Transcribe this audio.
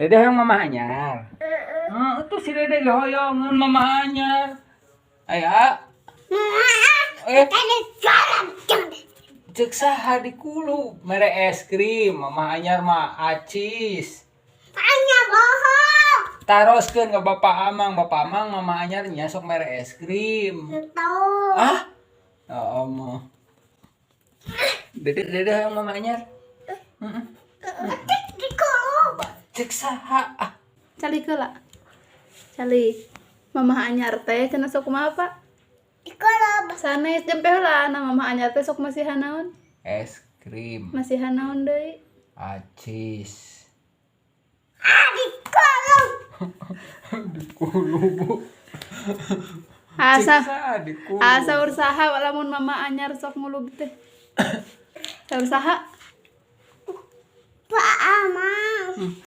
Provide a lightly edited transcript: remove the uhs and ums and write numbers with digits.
Dede yang mama anyar. Itu si Dede hoyongan mama anyar. Aya. Cek saha di kulu mere es krim mama anyar mah acis. Tanya bohong. Taroskeun ke Bapak Amang mama anyarnya sok mere es krim. Tahu. Ah? Oh, mah. Dede yang mama anyar. Di kolong. Cek saha ah. Cali kala. Cali. Mama anyar teh cenah sok kumaha Pak? Di kolong. Sanes jempe heula na mama anyar teh sok masih hanaon? Es krim Masih hanaon deui? acis. Di kolong. Di kulu bu. Asa Cek saha di kulu. asa usaha lamun mama anyar sok ngulub teh. Saur saha? Pak Amang.